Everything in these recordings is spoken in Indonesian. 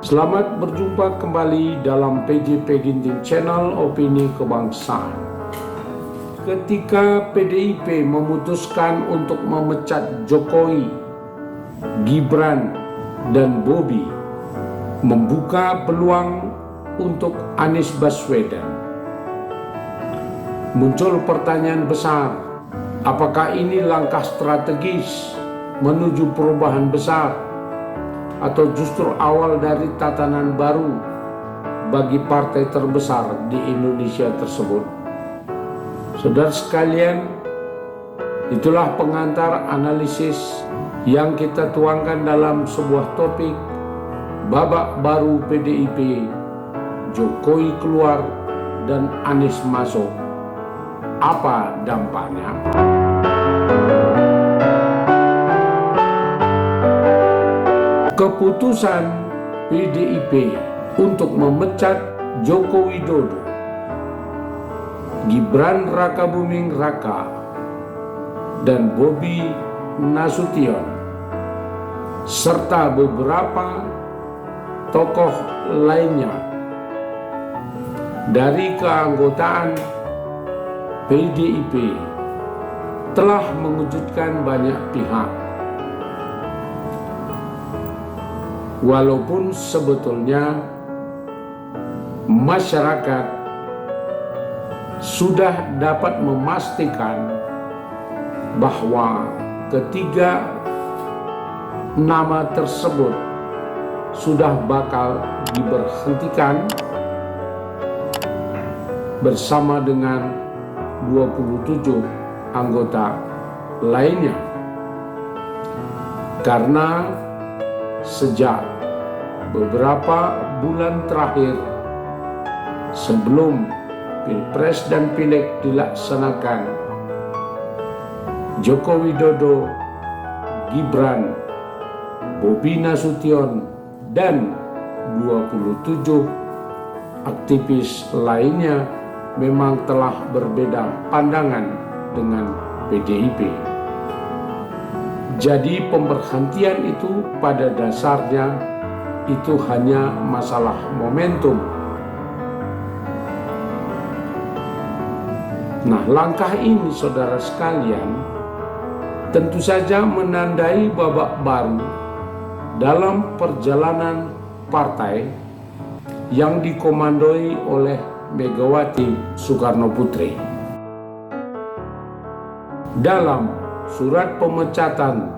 Selamat berjumpa kembali dalam PJP Ginting Channel Opini Kebangsaan. Ketika PDIP memutuskan untuk memecat Jokowi, Gibran, dan Bobi, membuka peluang untuk Anies Baswedan. Muncul pertanyaan besar, apakah ini langkah strategis menuju perubahan besar atau justru awal dari tatanan baru bagi partai terbesar di Indonesia tersebut? Saudara sekalian, itulah pengantar analisis yang kita tuangkan dalam sebuah topik babak baru PDIP, Jokowi keluar dan Anies masuk. Apa dampaknya? Keputusan PDIP untuk memecat Joko Widodo, Gibran Rakabuming Raka, dan Bobi Nasution, serta beberapa tokoh lainnya dari keanggotaan PDIP telah mengejutkan banyak pihak. Walaupun sebetulnya masyarakat sudah dapat memastikan bahwa ketiga nama tersebut sudah bakal diberhentikan bersama dengan 27 anggota lainnya, karena sejak beberapa bulan terakhir sebelum Pilpres dan Pileg dilaksanakan, Joko Widodo, Gibran, Bobi Nasution, dan 27 aktivis lainnya memang telah berbeda pandangan dengan PDIP. Jadi pemberhentian itu pada dasarnya itu hanya masalah momentum. Nah, langkah ini saudara sekalian tentu saja menandai babak baru dalam perjalanan partai yang dikomandoi oleh Megawati Soekarno Putri. Dalam surat pemecatan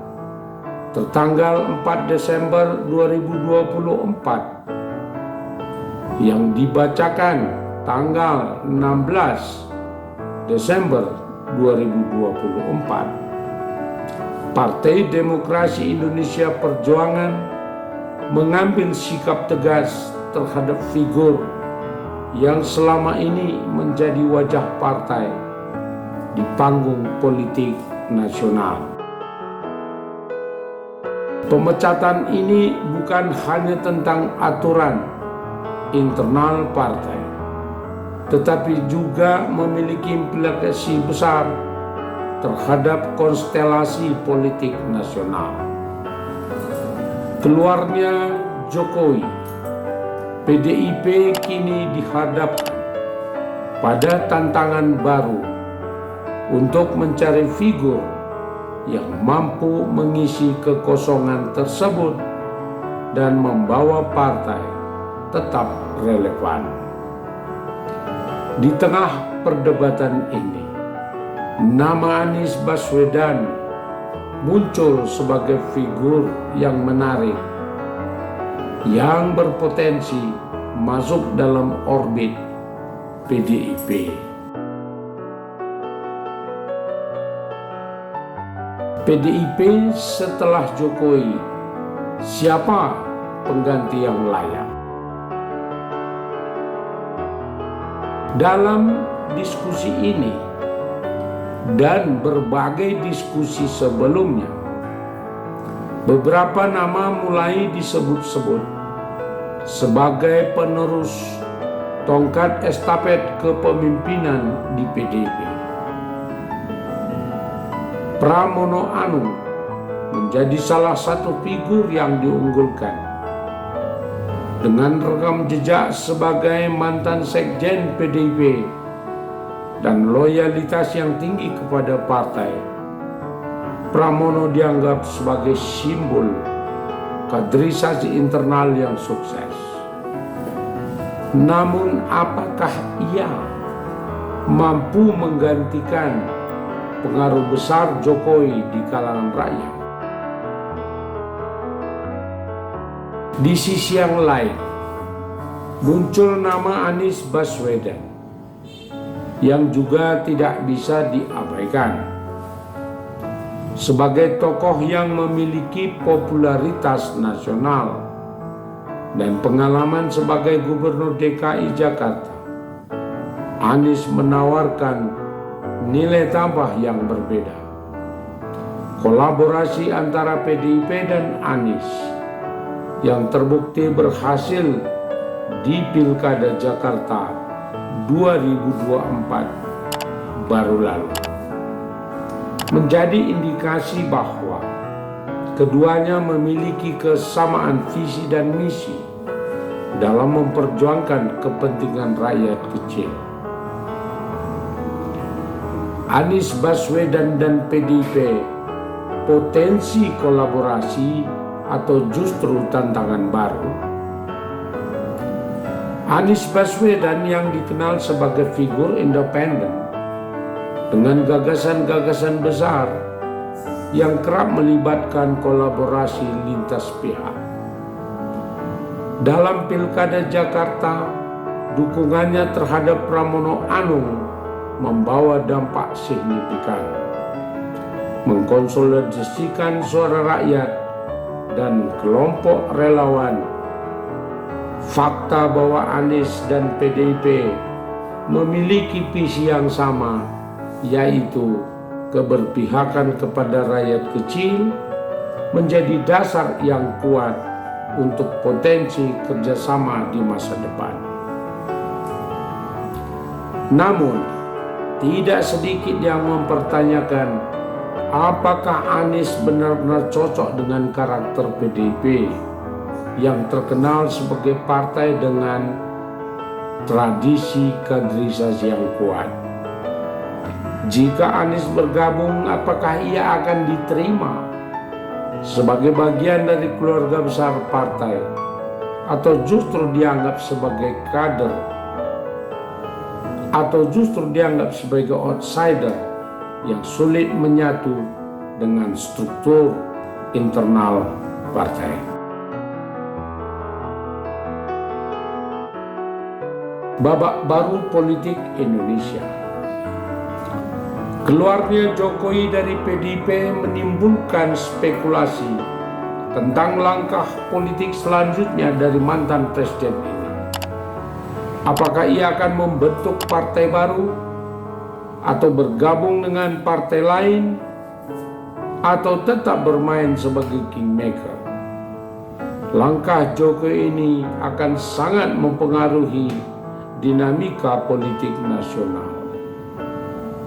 tertanggal 4 Desember 2024 yang dibacakan tanggal 16 Desember 2024, Partai Demokrasi Indonesia Perjuangan mengambil sikap tegas terhadap figur yang selama ini menjadi wajah partai di panggung politik nasional. Pemecatan ini bukan hanya tentang aturan internal partai, tetapi juga memiliki implikasi besar terhadap konstelasi politik nasional. Keluarnya Jokowi, PDIP kini dihadapkan pada tantangan baru untuk mencari figur yang mampu mengisi kekosongan tersebut dan membawa partai tetap relevan. Di tengah perdebatan ini, nama Anies Baswedan muncul sebagai figur yang menarik, yang berpotensi masuk dalam orbit PDIP. PDIP setelah Jokowi, siapa pengganti yang layak? Dalam diskusi ini dan berbagai diskusi sebelumnya, beberapa nama mulai disebut-sebut sebagai penerus tongkat estafet kepemimpinan di PDIP. Pramono Anung menjadi salah satu figur yang diunggulkan. Dengan rekam jejak sebagai mantan sekjen PDIP dan loyalitas yang tinggi kepada partai, Pramono dianggap sebagai simbol kaderisasi internal yang sukses. Namun apakah ia mampu menggantikan pengaruh besar Jokowi di kalangan rakyat? Di sisi yang lain, muncul nama Anies Baswedan yang juga tidak bisa diabaikan. Sebagai tokoh yang memiliki popularitas nasional dan pengalaman sebagai Gubernur DKI Jakarta, Anies menawarkan nilai tambah yang berbeda. Kolaborasi antara PDIP dan Anies yang terbukti berhasil di Pilkada Jakarta 2024 baru lalu menjadi indikasi bahwa keduanya memiliki kesamaan visi dan misi dalam memperjuangkan kepentingan rakyat kecil. Anies Baswedan dan PDIP potensi kolaborasi atau justru tantangan baru? Anies Baswedan yang dikenal sebagai figur independen dengan gagasan-gagasan besar yang kerap melibatkan kolaborasi lintas pihak. Dalam Pilkada Jakarta, dukungannya terhadap Pramono Anung membawa dampak signifikan, mengkonsolidasikan suara rakyat dan kelompok relawan. Fakta bahwa Anies dan PDIP memiliki visi yang sama, yaitu keberpihakan kepada rakyat kecil, menjadi dasar yang kuat untuk potensi kerjasama di masa depan. Namun, tidak sedikit yang mempertanyakan apakah Anies benar-benar cocok dengan karakter PDIP yang terkenal sebagai partai dengan tradisi kaderisasi yang kuat. Jika Anies bergabung, apakah ia akan diterima sebagai bagian dari keluarga besar partai atau justru dianggap sebagai kader atau justru dianggap sebagai outsider yang sulit menyatu dengan struktur internal partai? Babak baru politik Indonesia. Keluarnya Jokowi dari PDIP menimbulkan spekulasi tentang langkah politik selanjutnya dari mantan presiden ini. Apakah ia akan membentuk partai baru atau bergabung dengan partai lain, atau tetap bermain sebagai kingmaker? Langkah Jokowi ini akan sangat mempengaruhi dinamika politik nasional,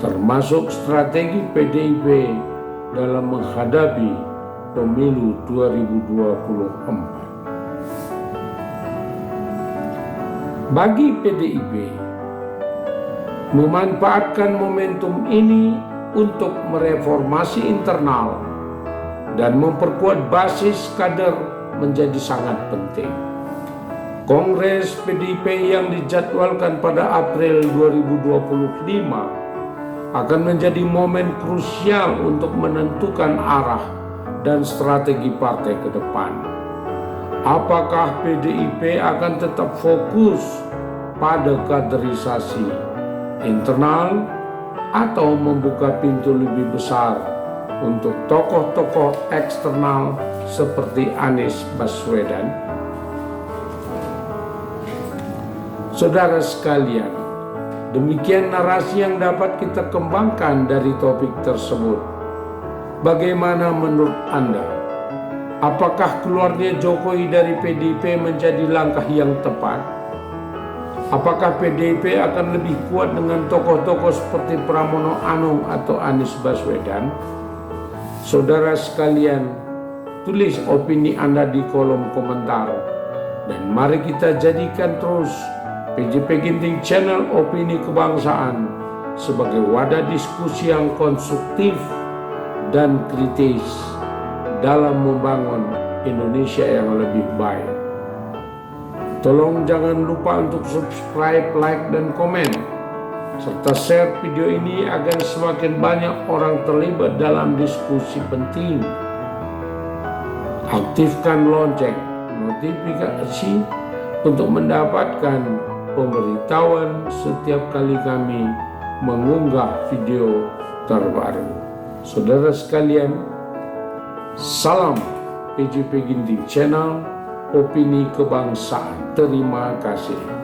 termasuk strategi PDIP dalam menghadapi pemilu 2024. Bagi PDIP, memanfaatkan momentum ini untuk mereformasi internal dan memperkuat basis kader menjadi sangat penting. Kongres PDIP yang dijadwalkan pada April 2025 akan menjadi momen krusial untuk menentukan arah dan strategi partai ke depan. Apakah PDIP akan tetap fokus pada kaderisasi internal atau membuka pintu lebih besar untuk tokoh-tokoh eksternal seperti Anies Baswedan? Saudara sekalian, demikian narasi yang dapat kita kembangkan dari topik tersebut. Bagaimana menurut Anda? Apakah keluarnya Jokowi dari PDIP menjadi langkah yang tepat? Apakah PDIP akan lebih kuat dengan tokoh-tokoh seperti Pramono Anung atau Anies Baswedan? Saudara sekalian, tulis opini Anda di kolom komentar Dan mari kita jadikan terus PJP Ginting Channel Opini Kebangsaan sebagai wadah diskusi yang konstruktif dan kritis dalam membangun Indonesia yang lebih baik. Tolong jangan lupa untuk subscribe, like, dan komen, serta share video ini agar semakin banyak orang terlibat dalam diskusi penting. Aktifkan lonceng notifikasi untuk mendapatkan pemberitahuan setiap kali kami mengunggah video terbaru. Saudara sekalian, salam PJP Ginting Channel Opini Kebangsaan. Terima kasih.